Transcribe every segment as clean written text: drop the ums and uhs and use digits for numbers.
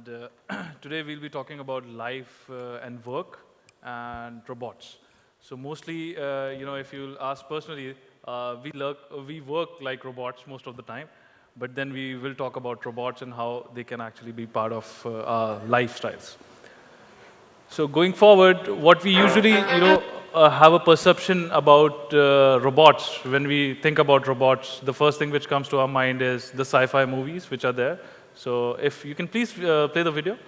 and today we'll be talking about life and work and robots. So mostly, if you'll ask personally, we work like robots most of the time, but then we will talk about robots and how they can actually be part of our lifestyles. So going forward, what we usually, have a perception about robots. When we think about robots, the first thing which comes to our mind is the sci-fi movies which are there. So if you can please play the video.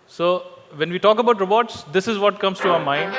So when we talk about robots, this is what comes to our mind.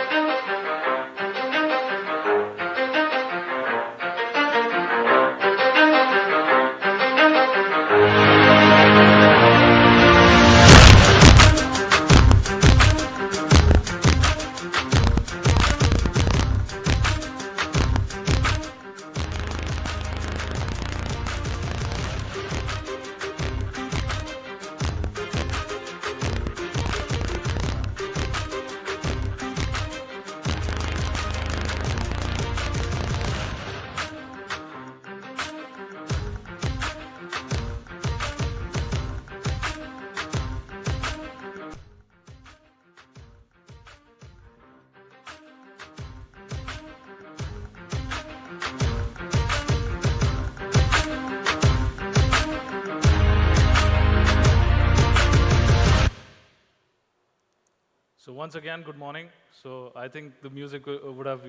So once again, good morning. So I think the music would have,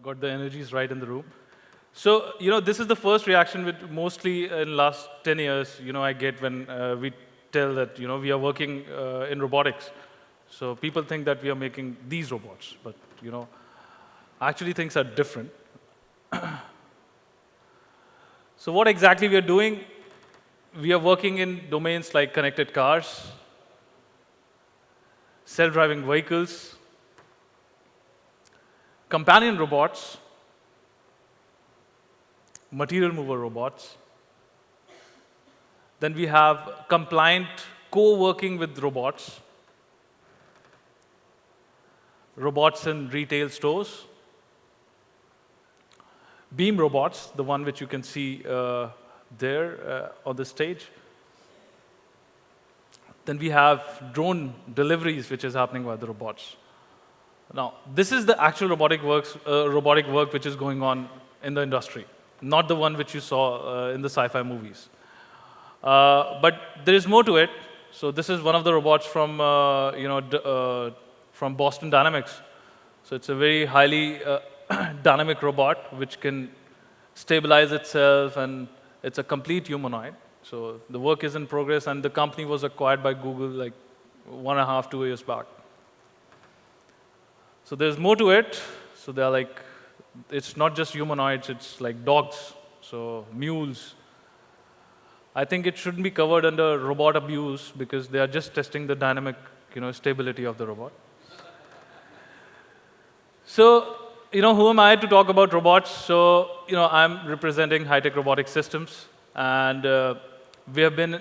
got the energies right in the room. So, this is the first reaction with mostly in last 10 years, I get when we tell that, we are working in robotics. So people think that we are making these robots, but, actually things are different. So what exactly we are doing? We are working in domains like connected cars, self-driving vehicles, companion robots, material mover robots. Then we have compliant co-working with robots, robots in retail stores, beam robots, the one which you can see there on the stage. Then we have drone deliveries, which is happening by the robots. Now, this is the actual robotic work which is going on in the industry, not the one which you saw in the sci-fi movies. But there is more to it. So this is one of the robots from, from Boston Dynamics. So it's a very highly dynamic robot which can stabilize itself, and it's a complete humanoid. So the work is in progress, and the company was acquired by Google like 1.5, 2 years back. So there's more to it. So they're like, it's not just humanoids, it's like dogs, so mules. I think it shouldn't be covered under robot abuse because they are just testing the dynamic, stability of the robot. So, who am I to talk about robots? So, I'm representing high-tech robotic systems, and we have been,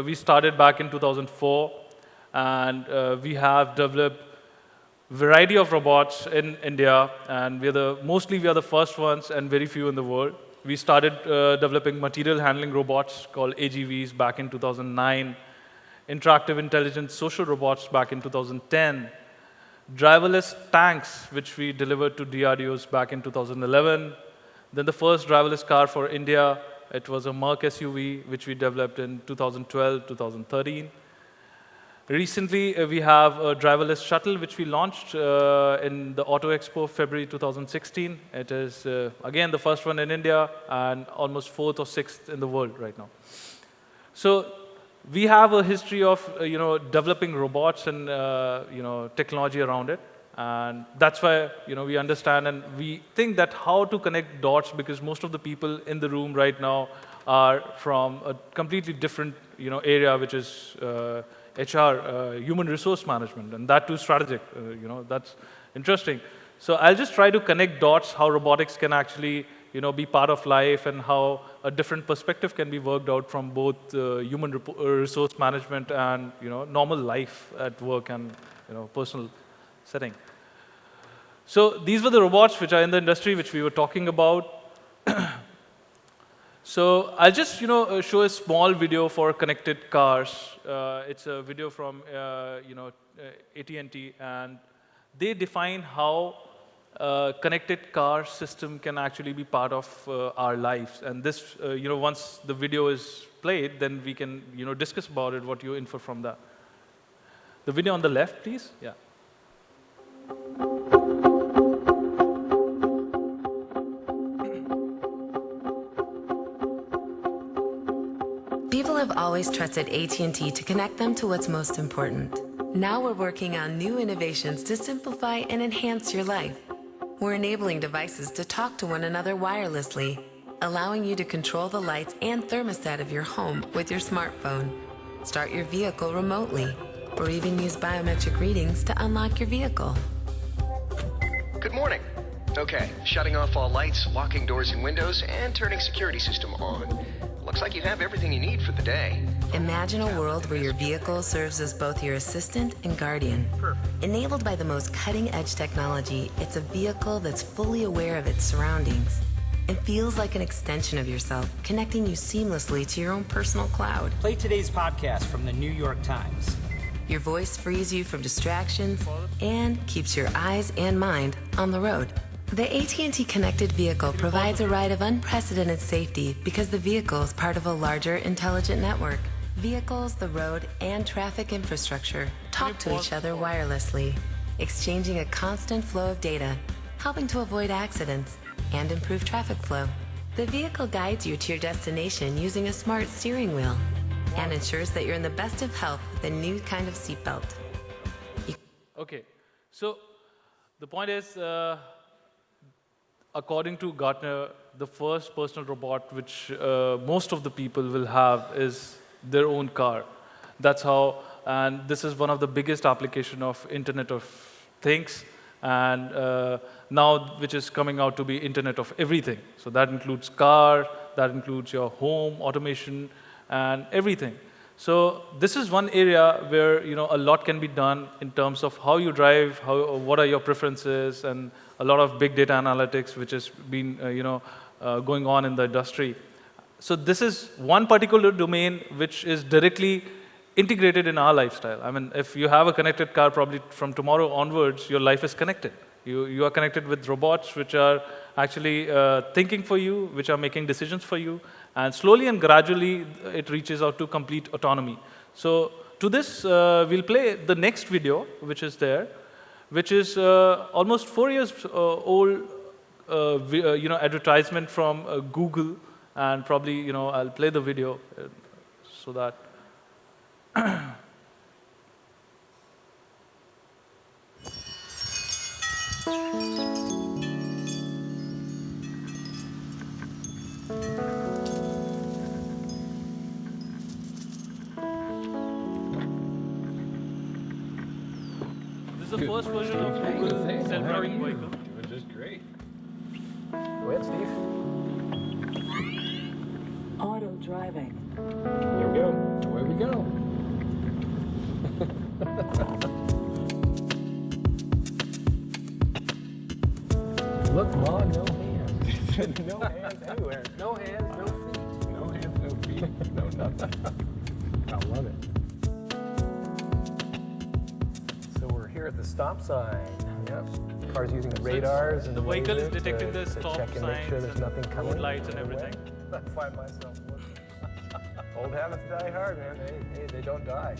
we started back in 2004, and we have developed variety of robots in India, and mostly we are the first ones and very few in the world. We started developing material handling robots called AGVs back in 2009, interactive intelligent social robots back in 2010, driverless tanks, which we delivered to DRDOs back in 2011, then the first driverless car for India. It was a Merc SUV, which we developed in 2012, 2013. Recently, we have a driverless shuttle, which we launched in the Auto Expo, February 2016. It is, again, the first one in India and almost 4th or 6th in the world right now. So we have a history of, developing robots and, technology around it. And that's why, we understand and we think that how to connect dots, because most of the people in the room right now are from a completely different, area, which is HR, human resource management, and that too strategic. That's interesting. So I'll just try to connect dots, how robotics can actually, be part of life, and how a different perspective can be worked out from both human resource management and, normal life at work and, personal setting. So these were the robots which are in the industry, which we were talking about. So I'll just show a small video for connected cars. It's a video from AT&T, and they define how connected car system can actually be part of our lives. And this, once the video is played, then we can discuss about it, what you infer from that. The video on the left, please. Yeah. People have always trusted AT&T to connect them to what's most important. Now we're working on new innovations to simplify and enhance your life. We're enabling devices to talk to one another wirelessly, allowing you to control the lights and thermostat of your home with your smartphone, start your vehicle remotely, or even use biometric readings to unlock your vehicle. Good morning. Okay, shutting off all lights, locking doors and windows, and turning security system on. Looks like you have everything you need for the day. Imagine a world where your vehicle serves as both your assistant and guardian. Enabled by the most cutting-edge technology, it's a vehicle that's fully aware of its surroundings. It feels like an extension of yourself, connecting you seamlessly to your own personal cloud. Play today's podcast from the New York Times. Your voice frees you from distractions and keeps your eyes and mind on the road. The AT&T connected vehicle provides a ride of unprecedented safety because the vehicle is part of a larger intelligent network. Vehicles, the road, and traffic infrastructure talk to each other wirelessly, exchanging a constant flow of data, helping to avoid accidents and improve traffic flow. The vehicle guides you to your destination using a smart steering wheel and ensures that you're in the best of health with a new kind of seatbelt. Okay, so the point is, according to Gartner, the first personal robot which most of the people will have is their own car. That's how, and this is one of the biggest application of Internet of Things, and now which is coming out to be Internet of Everything. So that includes car, that includes your home, automation, and everything. So this is one area where a lot can be done in terms of how you drive, what are your preferences, and a lot of big data analytics which has been going on in the industry. So this is one particular domain which is directly integrated in our lifestyle. I mean, if you have a connected car, probably from tomorrow onwards, your life is connected. You are connected with robots which are actually thinking for you, which are making decisions for you, and slowly and gradually it reaches out to complete autonomy. So to this, we'll play the next video, which is there, which is almost 4 years old, advertisement from Google, and probably I'll play the video so that. This is the first version of Google self-driving vehicle. Which is great. Go ahead, Steve. Auto driving. Here we go. Away we go. Look, Ma, no hands. No hands anywhere. No hands, no feet. No hands, no feet. No nothing. I love it. So we're here at the stop sign. Yep. Cars using the radars and the vehicle is laser detecting the to stop check and make sure signs there's nothing coming. road lights and in the way. everything. I find myself looking. Old habits die hard, man. Hey, they don't die.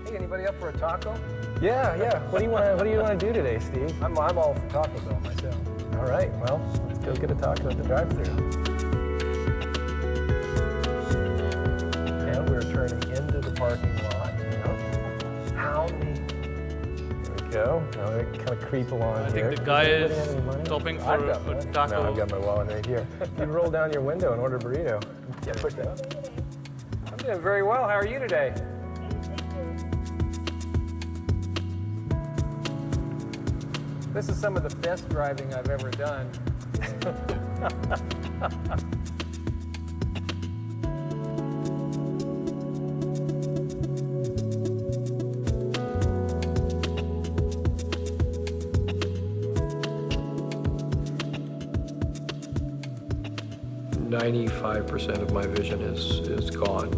Hey, anybody up for a taco? Yeah. What do you want to do today, Steve? I'm all for Taco Bell myself. All right. Well, let's go get a taco at the drive-thru. And we're turning into the parking lot. How neat. There we go. Now we kind of creep along I here. think the guy Does is anybody have any money? stopping I've for got a money. taco. No, I've got my wallet right here. You roll down your window and order a burrito. Yeah, push that up. I'm doing very well. How are you today? This is some of the best driving I've ever done. 95% of my vision is gone.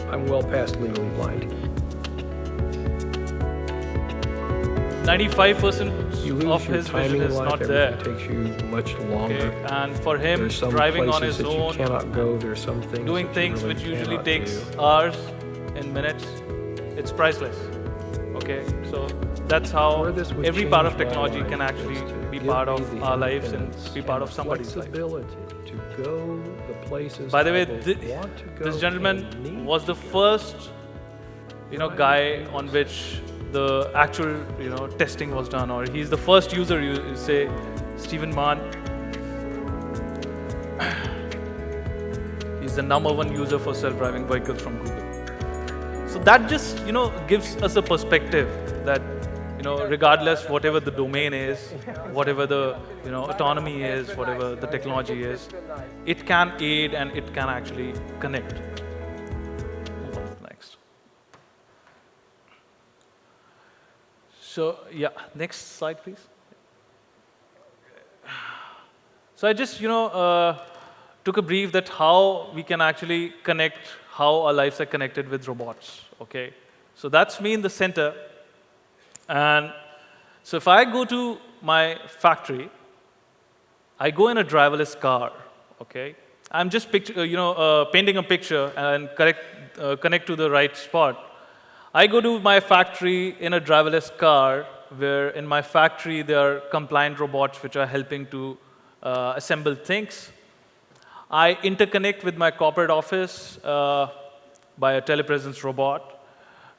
I'm well past legally blind. 95% You of lose your his vision timing in is life, not everything there. takes you much longer. Okay? And for him, There's some driving on places his that own, you cannot go. There's some things doing that things you really which usually cannot takes do. hours in minutes, it's priceless. Okay, so that's how Where this would every part of change my technology life can actually is to be give part me of the our lives and independence be part and of somebody's life. flexibility to go the places By the way, I both want to go this gentleman and need was the to go. first, guy on which the actual, testing was done, or he's the first user. You say, Stephen Mann. He's the #1 user for self-driving vehicles from Google. So that just, gives us a perspective that, regardless whatever the domain is, whatever the, autonomy is, whatever the technology is, it can aid and it can actually connect. Move on to the next. So yeah, next slide, please. So I just, took a brief that how we can actually connect how our lives are connected with robots, okay? So that's me in the center. And so if I go to my factory, I go in a driverless car, okay? I'm just painting a picture and connect to the right spot. I go to my factory in a driverless car, where in my factory there are compliant robots which are helping to assemble things. I interconnect with my corporate office by a telepresence robot,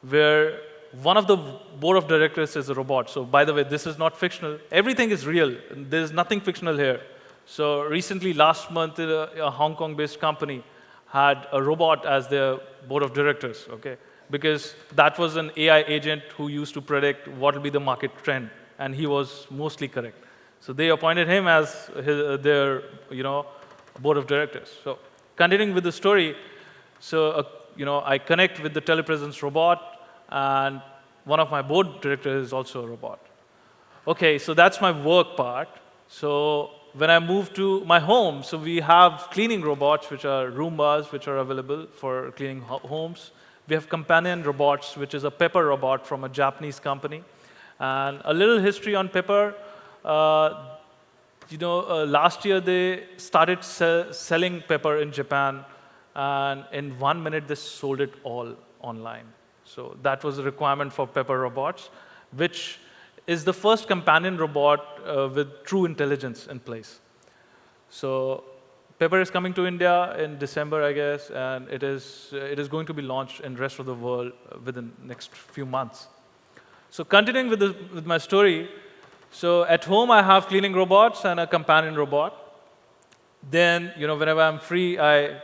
where one of the board of directors is a robot. So by the way, this is not fictional. Everything is real. There's nothing fictional here. So recently, last month, a Hong Kong-based company had a robot as their board of directors, okay? Because that was an AI agent who used to predict what will be the market trend, and he was mostly correct. So they appointed him as their, board of directors. So continuing with the story, so I connect with the telepresence robot, and one of my board directors is also a robot. Okay, so that's my work part. So when I move to my home, so we have cleaning robots, which are Roombas, which are available for cleaning homes. We have companion robots, which is a pepper robot from a Japanese company. And a little history on pepper. Last year they started selling pepper in Japan, and in 1 minute they sold it all online. So that was a requirement for pepper robots, which is the first companion robot with true intelligence in place. So Pepper is coming to India in December, I guess, and it is going to be launched in the rest of the world within the next few months. So continuing with my story, so at home I have cleaning robots and a companion robot. Then, whenever I'm free, I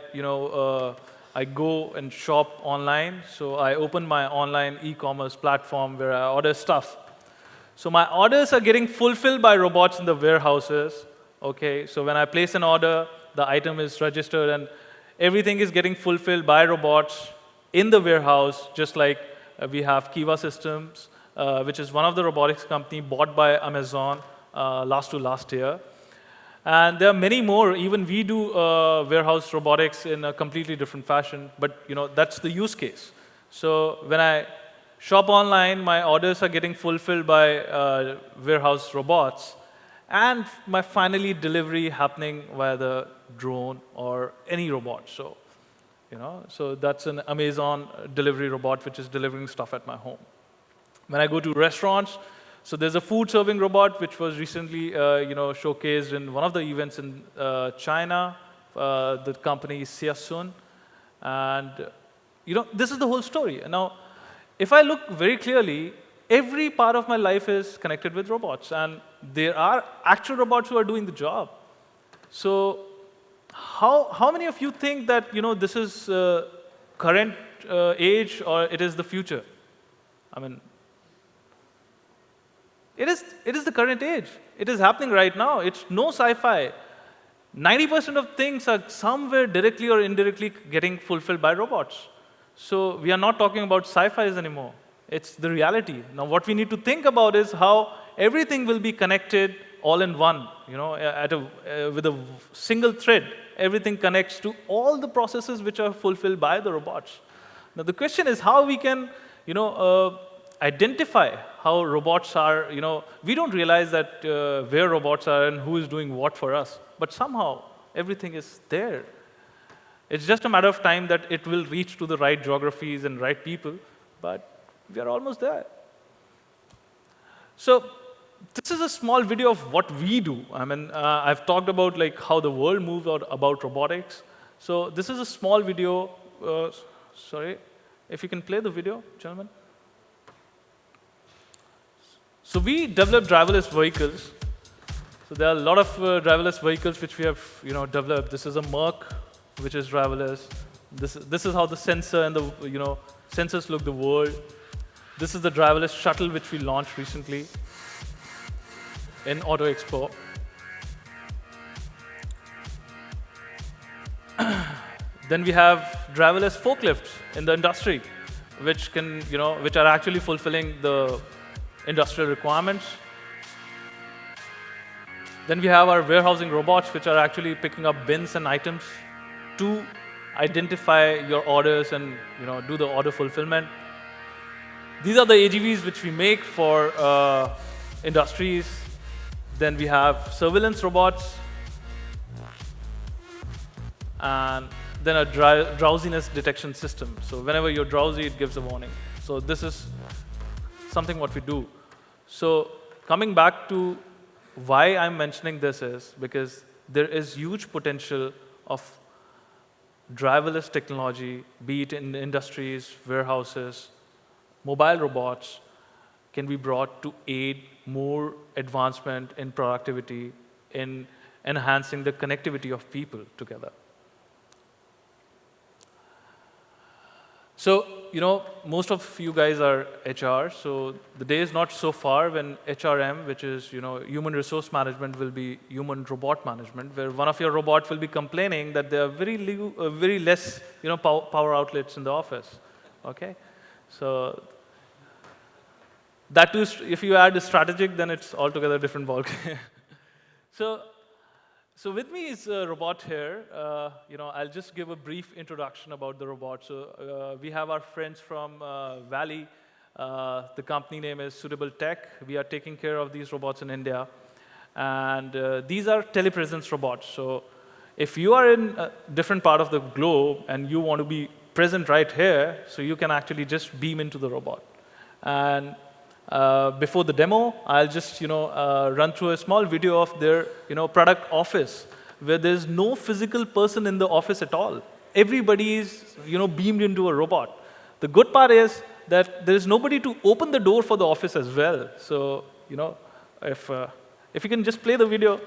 go and shop online. So I open my online e-commerce platform where I order stuff. So my orders are getting fulfilled by robots in the warehouses. Okay, so when I place an order, the item is registered, and everything is getting fulfilled by robots in the warehouse, just like we have Kiva Systems, which is one of the robotics company bought by Amazon last year. And there are many more. Even we do warehouse robotics in a completely different fashion, but that's the use case. So when I shop online, my orders are getting fulfilled by warehouse robots, and my finally delivery happening via the drone or any robot. So, so that's an Amazon delivery robot which is delivering stuff at my home. When I go to restaurants, so there's a food serving robot which was recently, showcased in one of the events in China. The company is Xiasun, and this is the whole story. Now, if I look very clearly, every part of my life is connected with robots, and there are actual robots who are doing the job. So, how many of you think that this is current age or it is the future? I mean, it is the current age. It is happening right now. It's no sci-fi. 90% of things are somewhere directly or indirectly getting fulfilled by robots. So we are not talking about sci-fis anymore. It's the reality. Now, what we need to think about is how everything will be connected all in one, with a single thread. everything connects to all the processes which are fulfilled by the robots. Now the question is how we can, identify how robots are, we don't realize that where robots are and who is doing what for us, but somehow everything is there. It's just a matter of time that it will reach to the right geographies and right people, but we are almost there. So this is a small video of what we do. I mean, I've talked about like how the world moves about robotics. So this is a small video. Sorry, if you can play the video, gentlemen. So we develop driverless vehicles. So there are a lot of driverless vehicles which we have, developed. This is a Merc, which is driverless. This is how the sensor and the, sensors look the world. This is the driverless shuttle which we launched recently in Auto Expo. Then we have driverless forklifts in the industry, which can, which are actually fulfilling the industrial requirements. Then we have our warehousing robots, which are actually picking up bins and items to identify your orders and do the order fulfillment. These are the AGVs which we make for industries. Then we have surveillance robots, and then a drowsiness detection system. So whenever you're drowsy, it gives a warning. So this is something what we do. So coming back to why I'm mentioning this is because there is huge potential of driverless technology, be it in industries, warehouses, mobile robots, can be brought to aid more advancement in productivity, in enhancing the connectivity of people together. So, most of you guys are HR, so the day is not so far when HRM, which is, human resource management, will be human robot management, where one of your robots will be complaining that there are very less, power outlets in the office. Okay, so that too, if you add a strategic, then it's altogether a different ballgame. So with me is a robot here. I'll just give a brief introduction about the robot. So we have our friends from Valley. The company name is Suitable Tech. We are taking care of these robots in India. And these are telepresence robots. So if you are in a different part of the globe and you want to be present right here, so you can actually just beam into the robot. And before the demo, I'll just run through a small video of their product office, where there's no physical person in the office at all. Everybody is beamed into a robot. The good part is that there is nobody to open the door for the office as well. So if you can just play the video.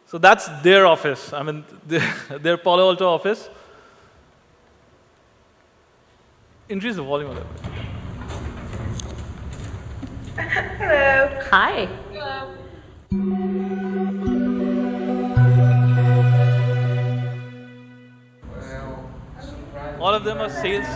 So that's their office. I mean, their Palo Alto office. Increase the volume a little bit. Hello. Hi. Hello. All of them are sales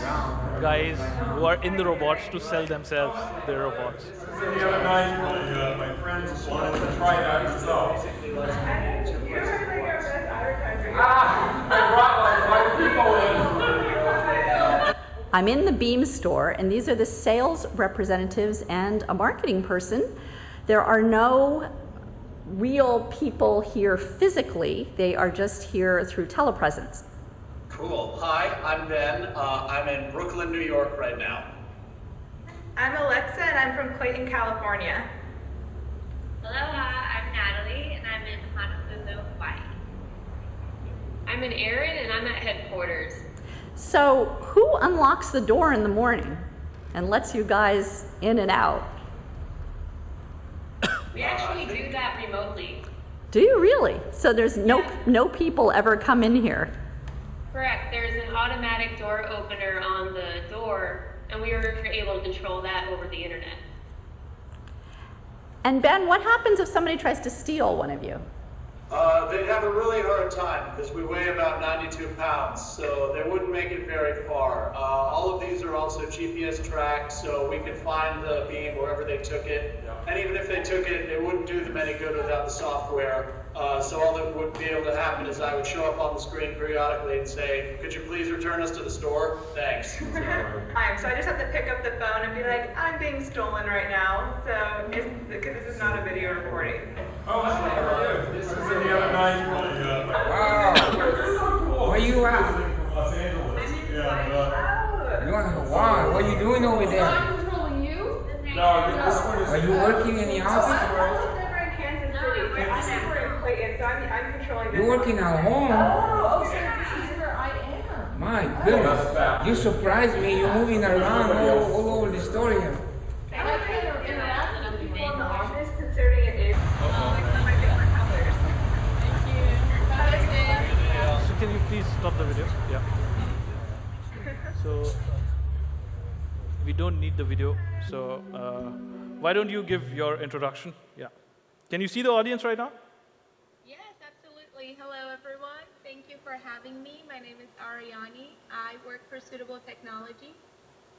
guys who are in the robots to sell themselves their robots. The other night, my friends wanted to try it out themselves. You're like our best advertiser. I brought like 5 people in. I'm in the Beam store, and these are the sales representatives and a marketing person. There are no real people here physically. They are just here through telepresence. Cool. Hi, I'm Ben. I'm in Brooklyn, New York right now. I'm Alexa, and I'm from Clayton, California. Aloha, I'm Natalie, and I'm in Honolulu, Hawaii. I'm in Erin, and I'm at headquarters. So who unlocks the door in the morning and lets you guys in and out? We actually do that remotely. Do you really? So there's no people ever come in here? Correct. There's an automatic door opener on the door, and we are able to control that over the internet. And Ben, what happens if somebody tries to steal one of you? They'd have a really hard time because we weigh about 92 pounds, so they wouldn't make it very far. All of these are also GPS tracked, so we could find the beam wherever they took it. And even if they took it, it wouldn't do them any good without the software. So all that would be able to happen is I would show up on the screen periodically and say, could you please return us to the store? Thanks. So I just have to pick up the phone and be like, I'm being stolen right now. So, because this is not a video recording. Oh, this is the other night. Wow. Where you at? Los Angeles. Yeah, Wow, what are you doing over there? I'm controlling you? no, this one is. Are you working in the office? I'm never in Kansas City. I'm never in Clayton, so I'm controlling this. You're working at home. Oh, so this is where I am. My goodness. You surprised me. You're moving around all over the store here. And I can't interact with people in the office considering it is my different colors. So can you please stop the video? Yeah. So we don't need the video. So why don't you give your introduction? Yeah. Can you see the audience right now? Yes, absolutely. Hello, everyone. Thank you for having me. My name is Ariani. I work for Suitable Technology,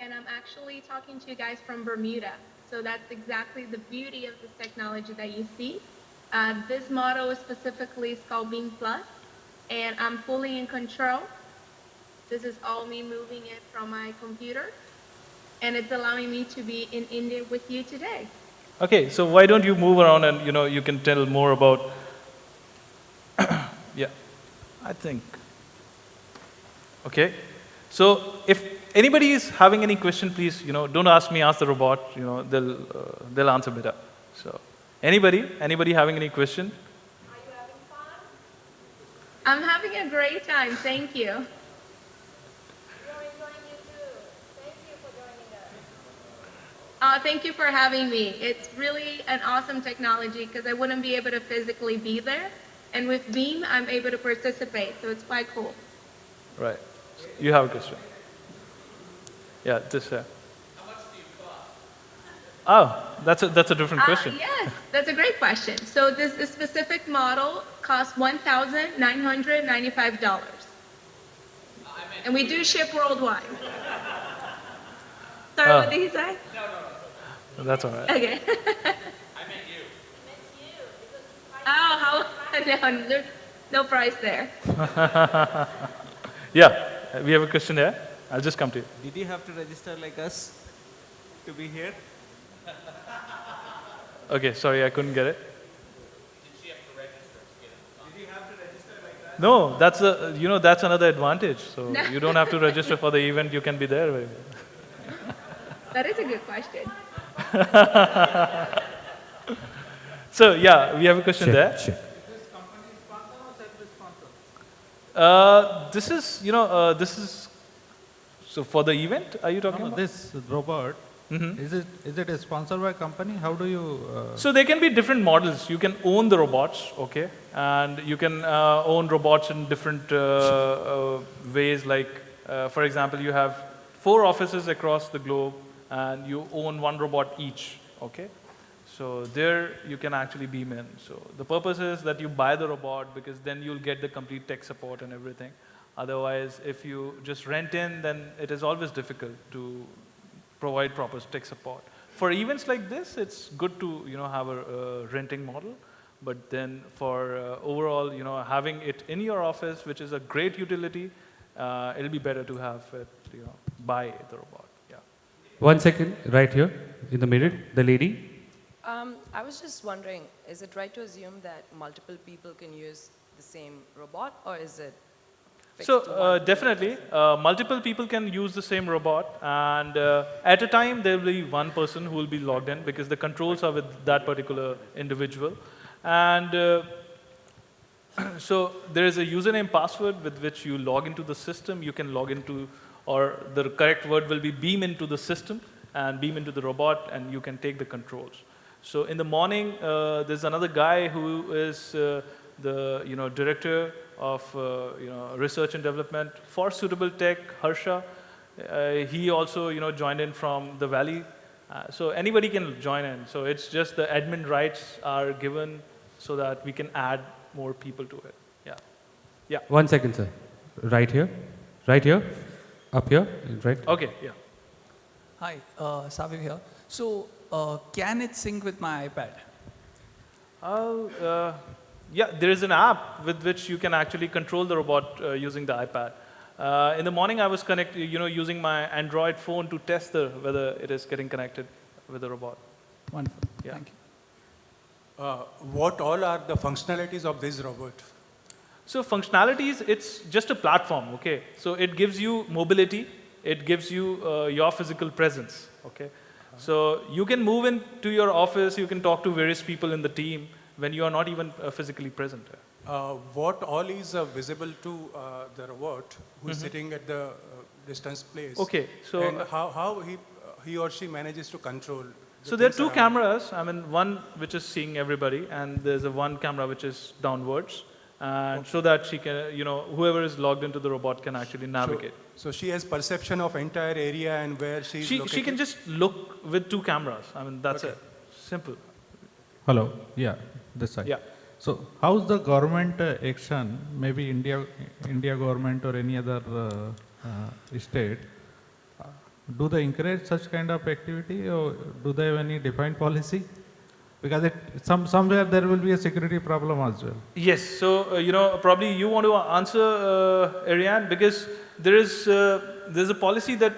and I'm actually talking to you guys from Bermuda. So that's exactly the beauty of this technology that you see. This model specifically is called Beam Plus, and I'm fully in control. This is all me moving it from my computer, and it's allowing me to be in India with you today. Okay, so why don't you move around and you can tell more about. Yeah, I think. Okay, so if anybody is having any question, please don't ask me, ask the robot. They'll answer better. So anybody having any question? Are you having fun? I'm having a great time. Thank you. Thank you for having me. It's really an awesome technology because I wouldn't be able to physically be there. And with Beam, I'm able to participate, so it's quite cool. Right. You have a question. Yeah, this here. How much do you cost? Oh, that's a different question. Yes, that's a great question. So this specific model costs $1,995. And we do ship worldwide. Sorry, what did he say? That's all right. Okay. I meant you. Oh, no, there's no price there. Yeah, we have a question there. I'll just come to you. Did you have to register like us to be here? Okay, sorry, I couldn't get it. Did she have to register to get it? Did you have to register like that? No, that's another advantage. So you don't have to register for the event. You can be there. That is a good question. So yeah, we have a question there. Is this company sponsor or separate sponsor? This is so for the event. Are you talking about this robot? Mm-hmm. Is it a sponsor by company? How do you? So there can be different models. You can own the robots, okay, and you can own robots in different ways. Like, for example, you have 4 offices across the globe, and you own 1 robot each, okay? So there you can actually beam in. So the purpose is that you buy the robot because then you'll get the complete tech support and everything. Otherwise, if you just rent in, then it is always difficult to provide proper tech support. For events like this, it's good to have a renting model. But then for overall, having it in your office, which is a great utility, it'll be better to have it, buy the robot. Yeah. 1 second, right here in the middle, the lady. I was just wondering, is it right to assume that multiple people can use the same robot, or is it fixed to So one? definitely, multiple people can use the same robot, and at a time there will be one person who will be logged in because the controls are with that particular individual. And so there is a username password with which you log into the system. You can log into, or the correct word will be beam into the system and beam into the robot, and you can take the controls. So in the morning, there's another guy who is the director of research and development for Suitable Tech, Harsha. He also joined in from the Valley. So anybody can join in. So it's just the admin rights are given so that we can add more people to it. Yeah. Yeah. 1 second, sir. Right here. Right here. Up here. Right. Okay. Yeah. Hi, Saviv here. So, can it sync with my iPad? Yeah, there is an app with which you can actually control the robot using the iPad. In the morning, I was using my Android phone to test whether it is getting connected with the robot. Wonderful. Yeah. Thank you. What all are the functionalities of this robot? So functionalities, it's just a platform, okay? So it gives you mobility, it gives you your physical presence, okay? So you can move into your office, you can talk to various people in the team when you are not even physically present. What all is visible to the robot who is sitting at the distance place? Okay, so and how he or she manages to control? So there are two cameras. I mean, one which is seeing everybody, and there's one camera which is downwards, and so that she can, whoever is logged into the robot can actually navigate. So she has perception of entire area and where she's located? She can just look with two cameras. I mean, that's it. Simple. Hello. Yeah, this side. Yeah. So how's the government action, maybe India government or any other state, do they encourage such kind of activity or do they have any defined policy? Because somewhere there will be a security problem as well. Yes. So, probably you want to answer, Ariane, because there's a policy that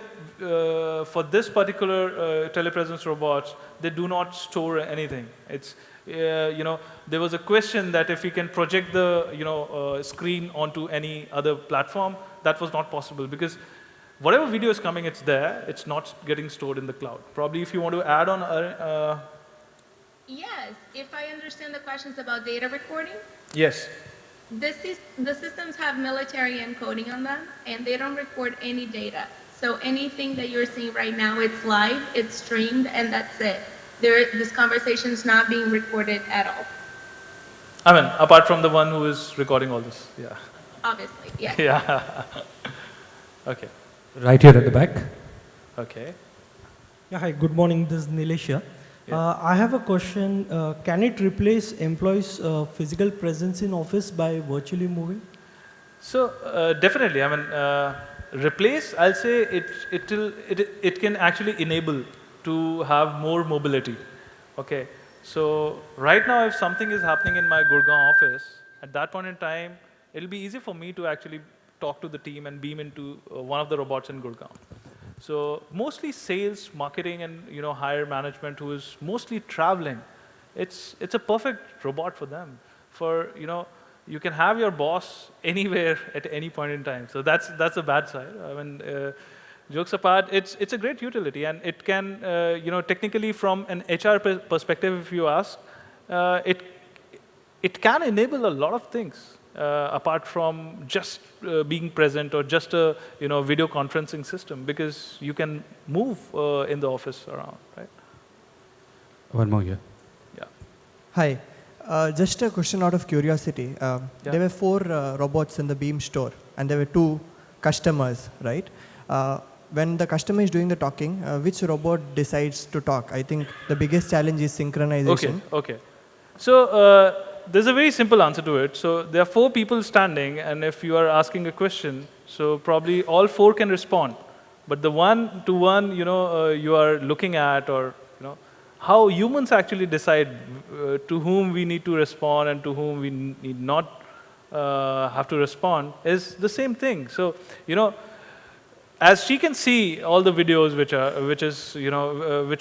for this particular telepresence robots, they do not store anything. It's, there was a question that if we can project the, screen onto any other platform, that was not possible because whatever video is coming, it's there. It's not getting stored in the cloud. Probably if you want to add on. Yes, if I understand the questions about data recording. Yes. The systems have military encoding on them, and they don't record any data. So anything that you're seeing right now, it's live, it's streamed, and that's it. This conversation is not being recorded at all. I mean, apart from the one who is recording all this, yeah. Obviously, yes. Yeah. Okay. Right here at the back. Okay. Yeah, hi, good morning. This is Nilesh here. I have a question. Can it replace employees' physical presence in office by virtually moving? So definitely. I mean, replace. I'll say it can actually enable to have more mobility. Okay. So right now, if something is happening in my Gurgaon office, at that point in time, it'll be easy for me to actually talk to the team and beam into one of the robots in Gurgaon. So mostly sales, marketing, and higher management who is mostly traveling, it's a perfect robot for them. For you can have your boss anywhere at any point in time. So that's the bad side. I mean, jokes apart, it's a great utility, and it can technically from an HR perspective, if you ask, it can enable a lot of things. Apart from just being present or just a video conferencing system, because you can move in the office around, right? One more here. Yeah. Hi. Just a question out of curiosity. There were 4 robots in the Beam store, and there were 2 customers, right? When the customer is doing the talking, which robot decides to talk? I think the biggest challenge is synchronization. Okay. So there's a very simple answer to it. So there are 4 people standing, and if you are asking a question, so probably all 4 can respond. But the one-to-one, you are looking at, or how humans actually decide to whom we need to respond and to whom we need not have to respond is the same thing. So as she can see all the videos which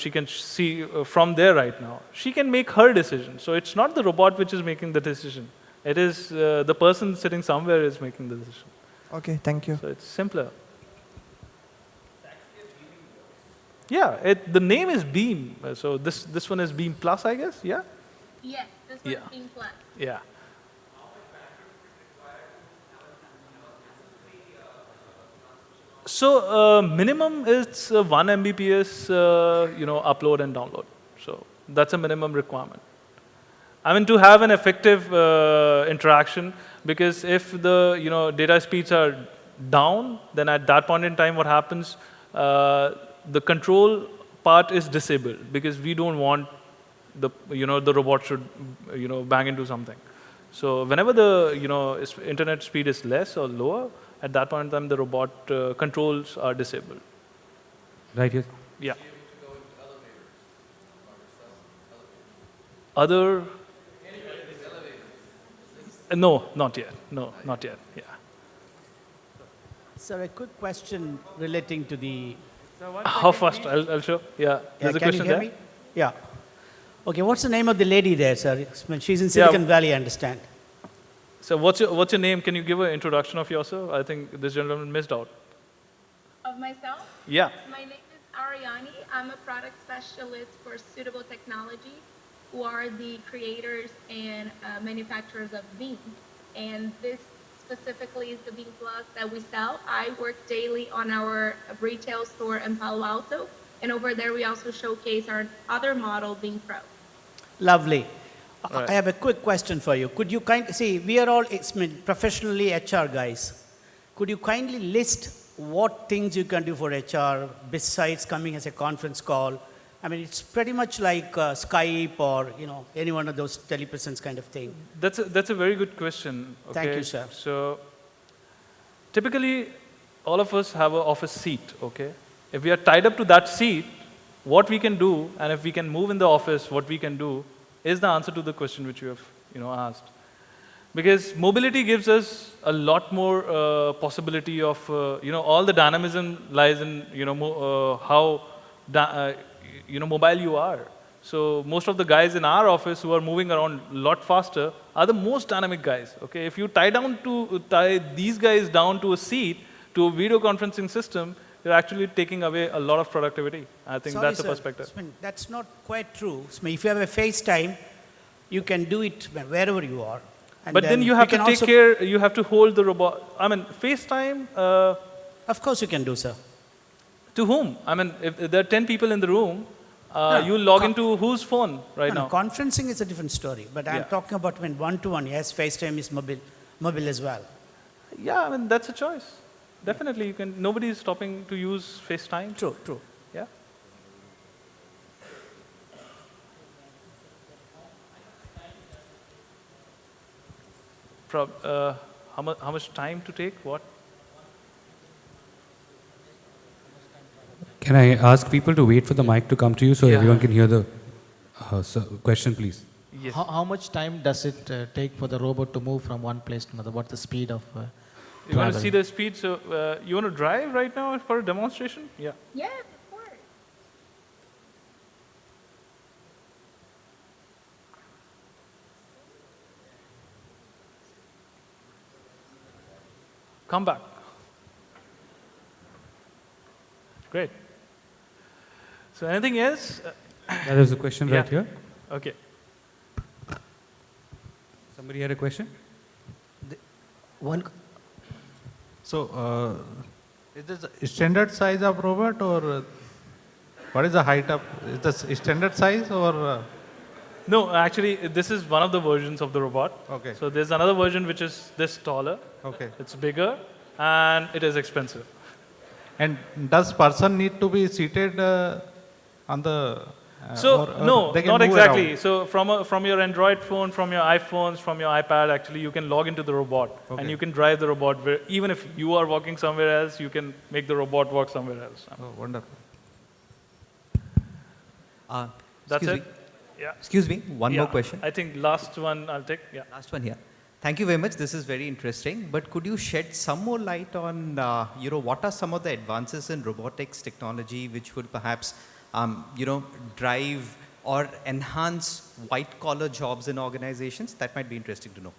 she can see from there right now, she can make her decision. So it's not the robot which is making the decision. It is the person sitting somewhere is making the decision. Okay, thank you. So it's simpler. Yeah, the name is Beam. So this one is Beam Plus, I guess. Yeah. Yes, this one's Beam Plus. Yeah. So minimum is 1 Mbps, upload and download. So that's a minimum requirement. I mean, to have an effective interaction, because if the data speeds are down, then at that point in time, what happens? The control part is disabled because we don't want the robot should bang into something. So whenever the internet speed is less or lower, at that point in time, the robot controls are disabled. Right here. Yeah. Other? No, not yet. No, not yet. Yeah. Sir, a quick question relating to the. How fast? I'll show. Yeah. There's a can question you hear there. me? Yeah. Okay. What's the name of the lady there, sir? She's in Silicon Valley, I understand. So what's your name? Can you give an introduction of yourself? I think this gentleman missed out. Of myself? Yeah. My name is Ariani. I'm a product specialist for Suitable Technology, who are the creators and manufacturers of Beam. And this specifically is the Beam Plus that we sell. I work daily on our retail store in Palo Alto. And over there, we also showcase our other model, Beam Pro. Lovely. Right. I have a quick question for you. Could you see, we are all professionally HR guys. Could you kindly list what things you can do for HR besides coming as a conference call? I mean, it's pretty much like Skype or any one of those telepresence kind of thing. That's a very good question. Okay? Thank you, sir. So typically, all of us have an office seat. Okay, if we are tied up to that seat, what we can do, and if we can move in the office, what we can do, is the answer to the question which you have asked. Because mobility gives us a lot more possibility of all the dynamism lies in how mobile you are. So most of the guys in our office who are moving around a lot faster are the most dynamic guys. Okay, if you tie these guys down to a seat, to a video conferencing system, you're actually taking away a lot of productivity. I think that's the perspective. That's not quite true. If you have a FaceTime, you can do it wherever you are. But then you have to take care, you have to hold the robot. I mean, FaceTime. Of course you can do, sir. To whom? I mean, if there are 10 people in the room, you log into whose phone now? Conferencing is a different story. But I'm talking about when one-to-one, yes, FaceTime is mobile as well. Yeah, I mean, that's a choice. Definitely, you can. Nobody is stopping to use FaceTime. True, true. Yeah. How much time to take? What? Can I ask people to wait for the mic to come to you so everyone can hear the question, please? Yes. How much time does it take for the robot to move from one place to another? What's the speed of You want to see the speed? So you want to drive right now for a demonstration? Yeah. Yes, of course. Come back. Great. So anything else? There's a question right here. Okay. Somebody had a question? So, is this a standard size of robot, or what is the height of? Is this standard size or? No, actually, this is one of the versions of the robot. Okay. So there's another version which is this taller. Okay. It's bigger, and it is expensive. And does person need to be seated on the? No, they can not move exactly. around? So from your Android phone, from your iPhones, from your iPad, actually you can log into the robot and you can drive the robot. Even if you are walking somewhere else, you can make the robot walk somewhere else. Oh, wonderful. That's it. Yeah. Excuse me, one more question. I think last one I'll take. Yeah. Last one here. Thank you very much. This is very interesting. But could you shed some more light on, what are some of the advances in robotics technology which would perhaps, drive or enhance white-collar jobs in organizations? That might be interesting to know.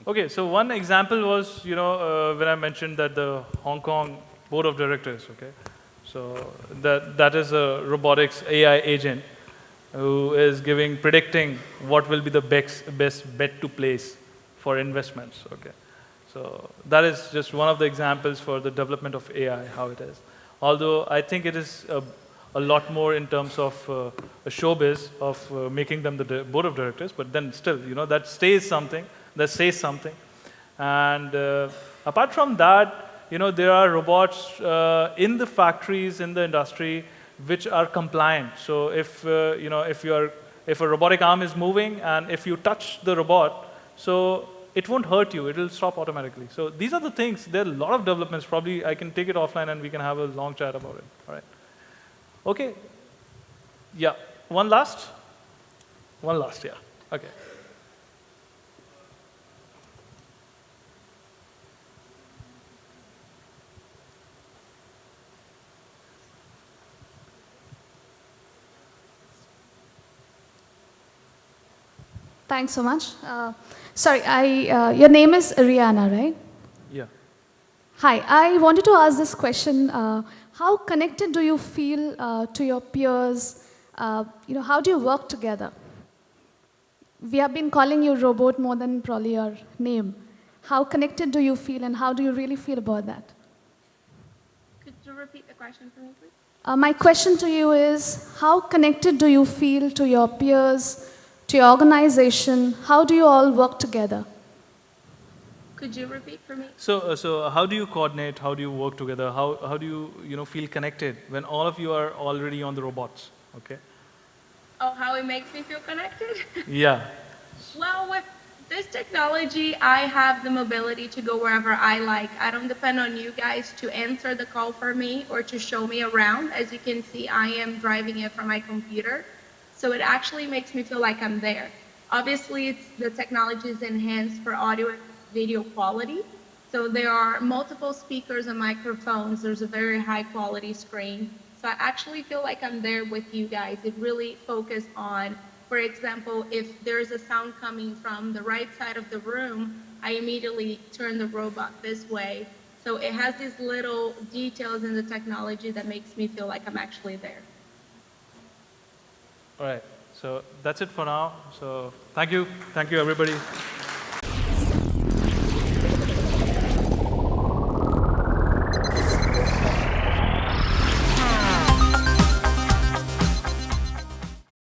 Okay, so one example was, when I mentioned that the Hong Kong board of directors, okay? So that is a robotics AI agent who is predicting what will be the best bet to place for investments, okay? So that is just one of the examples for the development of AI, how it is. Although I think it is a lot more in terms of a showbiz of making them the board of directors, but then still, that says something. And apart from that, there are robots in the factories, in the industry, which are compliant. So if a robotic arm is moving and if you touch the robot, so it won't hurt you. It will stop automatically. So these are the things. There are a lot of developments. Probably I can take it offline and we can have a long chat about it. All right. Okay. Yeah. One last. One last. Yeah. Okay. Thanks so much. Your name is Rihanna, right? Yeah. Hi, I wanted to ask this question. How connected do you feel to your peers? How do you work together? We have been calling you robot more than probably your name. How connected do you feel and how do you really feel about that? Could you repeat the question for me, please? My question to you is, how connected do you feel to your peers, to your organization? How do you all work together? Could you repeat for me? So how do you coordinate? How do you work together? How do you feel connected when all of you are already on the robots? Okay. Oh, how it makes me feel connected? Yeah. Well, with this technology, I have the mobility to go wherever I like. I don't depend on you guys to answer the call for me or to show me around. As you can see, I am driving it from my computer. So it actually makes me feel like I'm there. Obviously, the technology is enhanced for audio and video quality. So there are multiple speakers and microphones. There's a very high quality screen. So I actually feel like I'm there with you guys. It really focused on, for example, if there's a sound coming from the right side of the room, I immediately turn the robot this way. So it has these little details in the technology that makes me feel like I'm actually there. All right. So that's it for now. So thank you everybody.